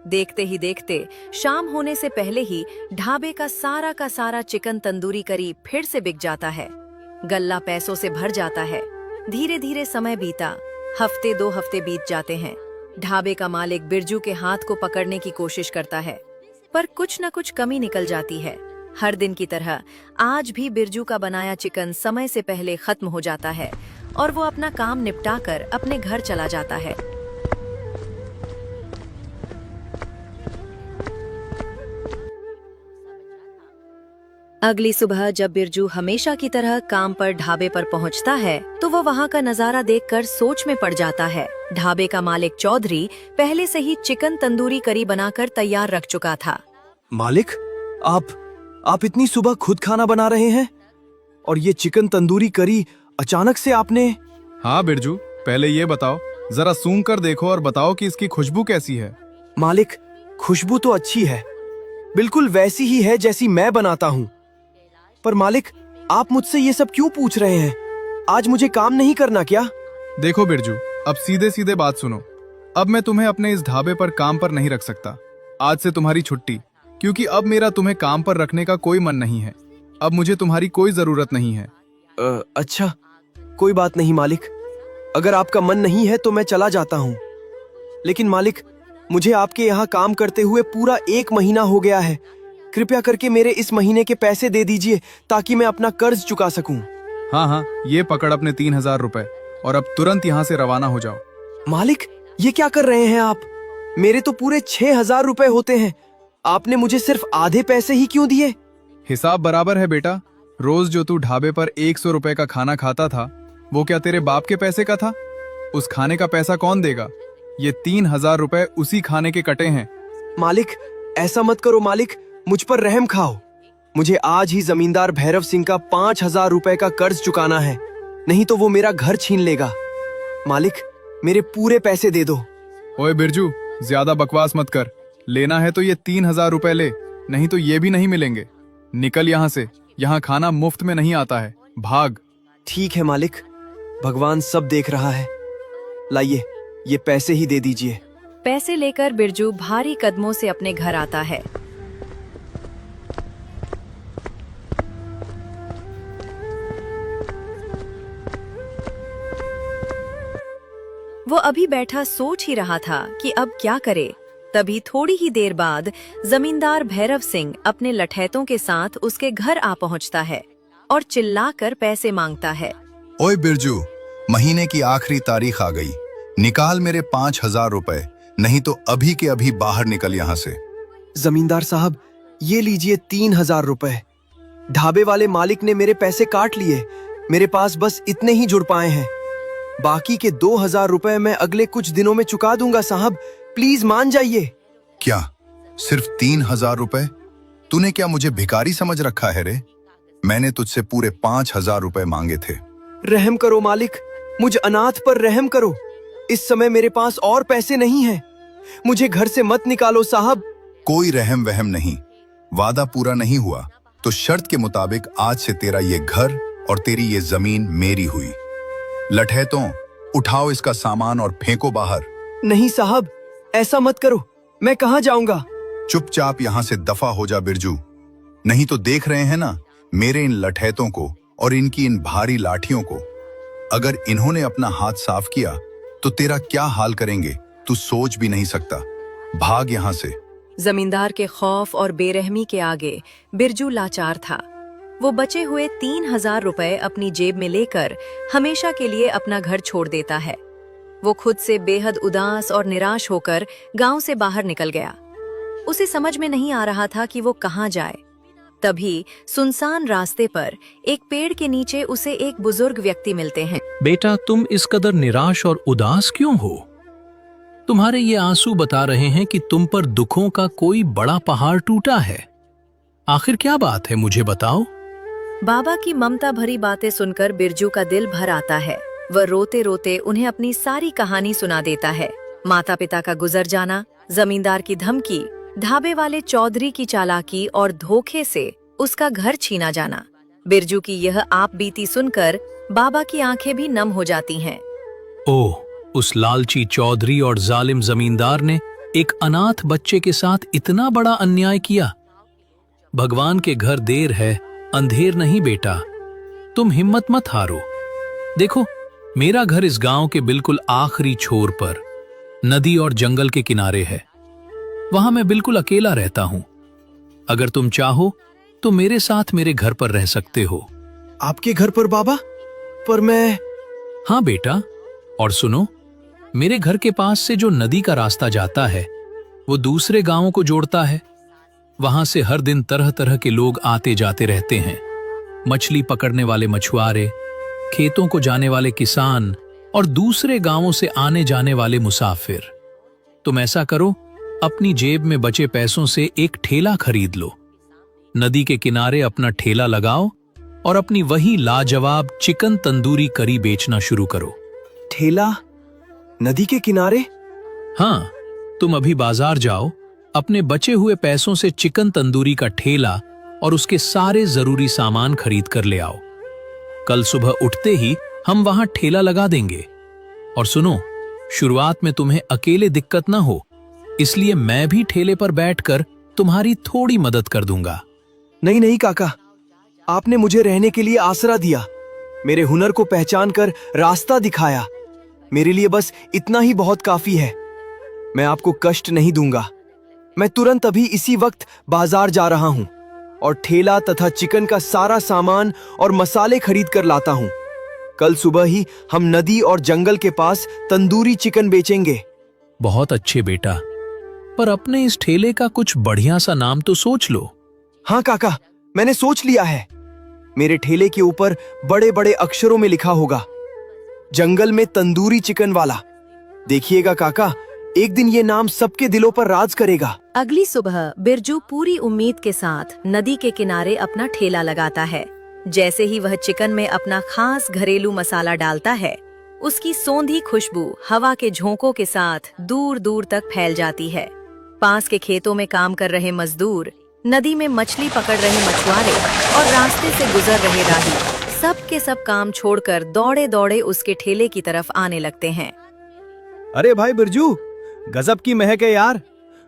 देखते ही देखते शाम होने से पहले ही ढाबे का सारा चिकन तंदूरी करी फिर से बिक जाता है। गल्ला पैसों से भर जाता है। धीरे धीरे समय बीता, हफ्ते 2 हफ्ते बीत जाते हैं। ढाबे का मालिक बिरजू के हाथ को पकड़ने की कोशिश करता है, पर कुछ न कुछ कमी निकल जाती है। हर दिन की तरह आज भी बिरजू का बनाया चिकन समय से पहले खत्म हो जाता है और वो अपना काम निपटाकर अपने घर चला जाता है। अगली सुबह जब बिरजू हमेशा की तरह काम पर ढाबे पर पहुंचता है तो वो वहां का नजारा देखकर सोच में पड़ जाता है। ढाबे का मालिक चौधरी पहले से ही चिकन तंदूरी करी बनाकर तैयार रख चुका था। मालिक, आप इतनी सुबह खुद खाना बना रहे हैं और ये चिकन तंदूरी करी अचानक से आपने? हाँ बिरजू, पहले ये बताओ, जरा सूंघ कर देखो और बताओ कि इसकी खुशबू कैसी है। मालिक, खुशबू तो अच्छी है, बिल्कुल वैसी ही है जैसी मैं बनाता हूँ। पर मालिक, आप मुझसे ये सब क्यों पूछ रहे हैं? आज मुझे काम नहीं करना क्या? देखो बिरजू, अब सीधे सीधे बात सुनो। अब मैं तुम्हें अपने इस ढाबे पर काम पर नहीं रख सकता। आज से तुम्हारी छुट्टी, क्योंकि अब मेरा तुम्हें काम पर रखने का कोई मन नहीं है। अब मुझे तुम्हारी कोई जरूरत नहीं है। अच्छा, कोई बात नहीं मालिक। अगर आपका मन नहीं है तो मैं चला जाता हूँ। लेकिन मालिक, मुझे आपके यहाँ काम करते हुए पूरा 1 महीना हो गया है। कृपया करके मेरे इस महीने के पैसे दे दीजिए ताकि मैं अपना कर्ज चुका सकूं। हाँ, ये पकड़ अपने 3000 रुपए और अब तुरंत यहाँ से रवाना हो जाओ। मालिक, ये क्या कर रहे हैं आप? मेरे तो पूरे 6000 रुपए होते हैं। आपने मुझे सिर्फ आधे पैसे ही क्यों दिए? हिसाब बराबर है बेटा। रोज जो तू ढाबे पर 100 रुपए का खाना खाता था, वो क्या तेरे बाप के पैसे का था? उस खाने का पैसा कौन देगा? ये 3000 रुपए उसी खाने के कटे हैं। मालिक, ऐसा मत करो मालिक, मुझ पर रहम खाओ। मुझे आज ही जमींदार भैरव सिंह का 5000 रुपए का कर्ज चुकाना है, नहीं तो वो मेरा घर छीन लेगा। मालिक, मेरे पूरे पैसे दे दो। ओए बिरजू, ज्यादा बकवास मत कर। लेना है तो ये 3000 रुपए ले, नहीं तो ये भी नहीं मिलेंगे। निकल यहाँ से, यहाँ खाना मुफ्त में नहीं आता है। भाग। ठीक है मालिक, भगवान सब देख रहा है। लाइए, ये पैसे ही दे दीजिए। पैसे लेकर बिरजू भारी कदमों से अपने घर आता है। वो अभी बैठा सोच ही रहा था कि अब क्या करे। तभी थोड़ी ही देर बाद जमींदार भैरव सिंह अपने लठैतों के साथ उसके घर आ पहुंचता है और चिल्लाकर पैसे मांगता है। ओए बिरजू, महीने की आखिरी तारीख आ गई, निकाल मेरे 5000 रुपए, नहीं तो अभी के अभी बाहर निकल यहाँ से। जमींदार साहब, ये लीजिए 3000 रुपए। ढाबे वाले मालिक ने मेरे पैसे काट लिए। मेरे पास बस इतने ही जुड़ पाए हैं। बाकी के 2000 रुपए मैं अगले कुछ दिनों में चुका दूंगा साहब, प्लीज मान जाइए। क्या सिर्फ 3000 रुपए? तूने क्या मुझे भिखारी समझ रखा है रे? मैंने तुझसे पूरे 5000 रुपए मांगे थे। रहम करो मालिक, मुझ अनाथ पर रहम करो। इस समय मेरे पास और पैसे नहीं हैं। मुझे घर से मत निकालो साहब। कोई रहम वहम नहीं। वादा पूरा नहीं हुआ तो शर्त के मुताबिक आज से तेरा ये घर और तेरी ये जमीन मेरी हुई। लठैतों, उठाओ इसका सामान और फेंको बाहर। नहीं साहब, ऐसा मत करो। मैं कहाँ जाऊंगा? चुपचाप यहाँ से दफा हो जा बिरजू, नहीं तो देख रहे हैं ना मेरे इन लठैतों को और इनकी इन भारी लाठियों को। अगर इन्होंने अपना हाथ साफ किया तो तेरा क्या हाल करेंगे तू सोच भी नहीं सकता। भाग यहाँ से। जमींदार के खौफ और बेरहमी के आगे बिरजू लाचार था। वो बचे हुए 3000 रुपए अपनी जेब में लेकर हमेशा के लिए अपना घर छोड़ देता है। वो खुद से बेहद उदास और निराश होकर गांव से बाहर निकल गया। उसे समझ में नहीं आ रहा था कि वो कहाँ जाए। तभी सुनसान रास्ते पर एक पेड़ के नीचे उसे एक बुजुर्ग व्यक्ति मिलते हैं। बेटा, तुम इस कदर निराश और उदास क्यों हो? तुम्हारे ये आंसू बता रहे हैं कि तुम पर दुखों का कोई बड़ा पहाड़ टूटा है। आखिर क्या बात है, मुझे बताओ। बाबा की ममता भरी बातें सुनकर बिरजू का दिल भर आता है। वह रोते रोते उन्हें अपनी सारी कहानी सुना देता है। माता पिता का गुजर जाना, जमींदार की धमकी, ढाबे वाले चौधरी की चालाकी और धोखे से उसका घर छीना जाना। बिरजू की यह आप बीती सुनकर बाबा की आंखें भी नम हो जाती हैं। ओह, उस लालची चौधरी और जालिम जमींदार ने एक अनाथ बच्चे के साथ इतना बड़ा अन्याय किया? भगवान के घर देर है, अंधेर नहीं बेटा। तुम हिम्मत मत हारो। देखो, मेरा घर इस गांव के बिल्कुल आखिरी छोर पर नदी और जंगल के किनारे है। वहां मैं बिल्कुल अकेला रहता हूं। अगर तुम चाहो तो मेरे साथ मेरे घर पर रह सकते हो। आपके घर पर बाबा? पर मैं... हाँ बेटा, और सुनो, मेरे घर के पास से जो नदी का रास्ता जाता है वो दूसरे गांवों को जोड़ता है। वहां से हर दिन तरह तरह के लोग आते जाते रहते हैं। मछली पकड़ने वाले मछुआरे, खेतों को जाने वाले किसान और दूसरे गांवों से आने जाने वाले मुसाफिर। तुम ऐसा करो, अपनी जेब में बचे पैसों से एक ठेला खरीद लो, नदी के किनारे अपना ठेला लगाओ और अपनी वही लाजवाब चिकन तंदूरी करी बेचना शुरू करो। ठेला नदी के किनारे? हाँ, तुम अभी बाजार जाओ, अपने बचे हुए पैसों से चिकन तंदूरी का ठेला और उसके सारे जरूरी सामान खरीद कर ले आओ। कल सुबह उठते ही हम वहां ठेला लगा देंगे। और सुनो, शुरुआत में तुम्हें अकेले दिक्कत ना हो, इसलिए मैं भी ठेले पर बैठकर तुम्हारी थोड़ी मदद कर दूंगा। नहीं नहीं काका, आपने मुझे रहने के लिए आसरा दिया, मेरे हुनर को पहचान कर रास्ता दिखाया। मेरे लिए बस इतना ही बहुत काफी है। मैं आपको कष्ट नहीं दूंगा। मैं तुरंत अभी इसी वक्त बाजार जा रहा हूं और ठेला तथा चिकन का सारा सामान और मसाले खरीद कर लाता हूं। कल सुबह ही हम नदी और जंगल के पास तंदूरी चिकन बेचेंगे। बहुत अच्छे बेटा, पर अपने इस ठेले का कुछ बढ़िया सा नाम तो सोच लो। हाँ काका, मैंने सोच लिया है। मेरे ठेले के ऊपर बड़े बड़े अक्षरों में लिखा होगा, जंगल में तंदूरी चिकन वाला। देखिएगा काका, एक दिन ये नाम सबके दिलों पर राज करेगा। अगली सुबह बिरजू पूरी उम्मीद के साथ नदी के किनारे अपना ठेला लगाता है। जैसे ही वह चिकन में अपना खास घरेलू मसाला डालता है, उसकी सौंधी खुशबू हवा के झोंकों के साथ दूर दूर तक फैल जाती है। पास के खेतों में काम कर रहे मजदूर, नदी में मछली पकड़ रहे मछुआरे और रास्ते से गुजर रहे राही, सब के सब काम छोड़कर दौड़े दौड़े उसके ठेले की तरफ आने लगते हैं। अरे भाई बिरजू, गजब की महक है यार।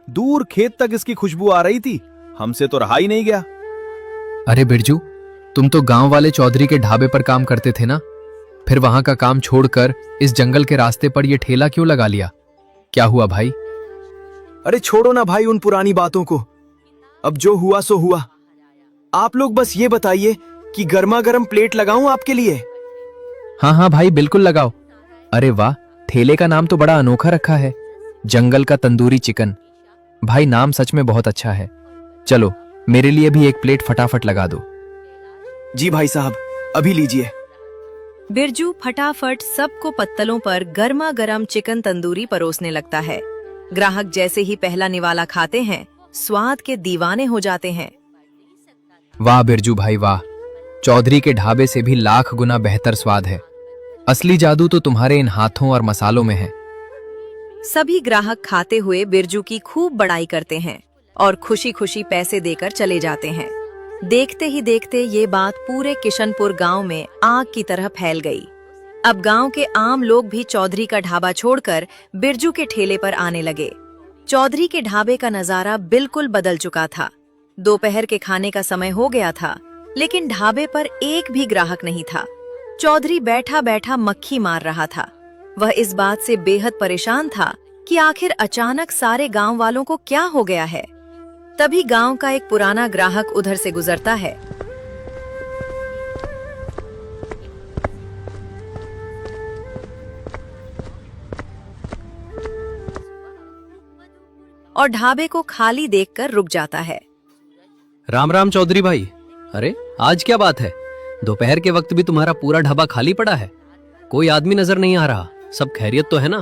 दूर खेत तक इसकी खुशबू आ रही थी, हमसे तो रहा ही नहीं गया। अरे बिरजू, तुम तो गांव वाले चौधरी के ढाबे पर काम करते थे ना? फिर वहां का काम छोड़कर इस जंगल के रास्ते पर यह ठेला क्यों लगा लिया? क्या हुआ भाई? अरे छोड़ो ना भाई उन पुरानी बातों को। अब जो हुआ सो हुआ। आप लोग बस ये बताइए कि गर्मा गर्म प्लेट लगाऊं आपके लिए? हाँ हाँ भाई, बिल्कुल लगाओ। अरे वाह, ठेले का नाम तो बड़ा अनोखा रखा है, जंगल का तंदूरी चिकन। भाई, नाम सच में बहुत अच्छा है। चलो, मेरे लिए भी एक प्लेट फटाफट लगा दो। जी भाई साहब, अभी लीजिए। बिरजू फटाफट सबको पत्तलों पर गर्मा गर्म चिकन तंदूरी परोसने लगता है। ग्राहक जैसे ही पहला निवाला खाते हैं, स्वाद के दीवाने हो जाते हैं। वाह बिरजू भाई वाह, चौधरी के ढाबे से भी लाख गुना बेहतर स्वाद है। असली जादू तो तुम्हारे इन हाथों और मसालों में है। सभी ग्राहक खाते हुए बिरजू की खूब बड़ाई करते हैं और खुशी खुशी पैसे देकर चले जाते हैं। देखते ही देखते ये बात पूरे किशनपुर गांव में आग की तरह फैल गई। अब गांव के आम लोग भी चौधरी का ढाबा छोड़कर बिरजू के ठेले पर आने लगे। चौधरी के ढाबे का नजारा बिल्कुल बदल चुका था। दोपहर के खाने का समय हो गया था, लेकिन ढाबे पर एक भी ग्राहक नहीं था। चौधरी बैठा बैठा मक्खी मार रहा था। वह इस बात से बेहद परेशान था कि आखिर अचानक सारे गांव वालों को क्या हो गया है। तभी गांव का एक पुराना ग्राहक उधर से गुजरता है। और ढाबे को खाली देखकर रुक जाता है। राम राम चौधरी भाई। अरे आज क्या बात है, दोपहर के वक्त भी तुम्हारा पूरा ढाबा खाली पड़ा है, कोई आदमी नजर नहीं आ रहा। सब खैरियत तो है ना?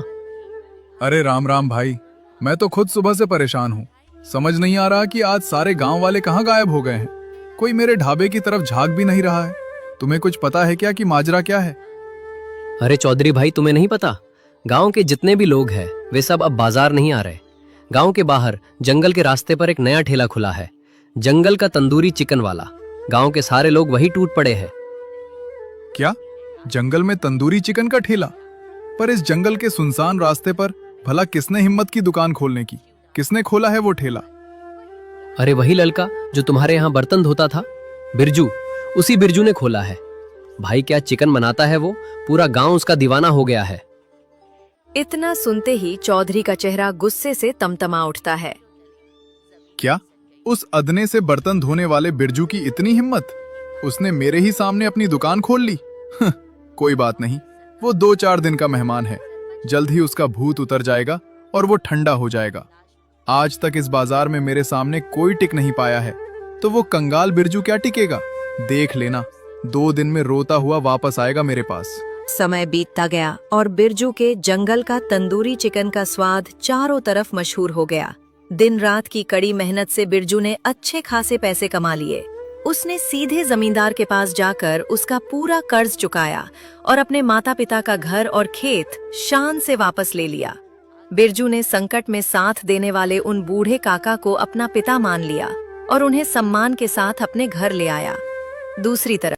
अरे राम राम भाई, मैं तो खुद सुबह से परेशान हूँ। समझ नहीं आ रहा कि आज सारे गांव वाले कहाँ गायब हो गए हैं। कोई मेरे ढाबे की तरफ झांक भी नहीं रहा है। तुम्हें कुछ पता है क्या कि माजरा क्या है? अरे चौधरी भाई, तुम्हें नहीं पता? गांव के जितने भी लोग हैं वे सब अब बाजार नहीं आ रहे। गांव के बाहर जंगल के रास्ते पर एक नया ठेला खुला है, जंगल का तंदूरी चिकन वाला। गांव के सारे लोग वही टूट पड़े हैं। क्या जंगल में तंदूरी चिकन का ठेला? पर इस जंगल के सुनसान रास्ते पर भला किसने हिम्मत की दुकान खोलने की? किसने खोला है वो ठेला? अरे वही लड़का जो तुम्हारे यहाँ बर्तन धोता था, बिरजू। उसी बिरजू ने खोला है। भाई क्या चिकन बनाता है वो, पूरा गांव उसका दीवाना हो गया है। इतना सुनते ही चौधरी का चेहरा गुस्से से तमतमा उठता है। क्या उस अदने से बर्तन धोने वाले बिरजू की इतनी हिम्मत? उसने मेरे ही सामने अपनी दुकान खोल ली। कोई बात नहीं, वो 2-4 दिन का मेहमान है। जल्द ही उसका भूत उतर जाएगा और वो ठंडा हो जाएगा। आज तक इस बाजार में मेरे सामने कोई टिक नहीं पाया है, तो वो कंगाल बिरजू क्या टिकेगा? देख लेना, 2 दिन में रोता हुआ वापस आएगा मेरे पास। समय बीतता गया और बिरजू के जंगल का तंदूरी चिकन का स्वाद चारों तरफ मशहूर हो गया। दिन रात की कड़ी मेहनत से बिरजू ने अच्छे खासे पैसे कमा लिए। उसने सीधे जमींदार के पास जाकर उसका पूरा कर्ज चुकाया और अपने माता पिता का घर और खेत शान से वापस ले लिया। बिरजू ने संकट में साथ देने वाले उन बूढ़े काका को अपना पिता मान लिया और उन्हें सम्मान के साथ अपने घर ले आया। दूसरी तरफ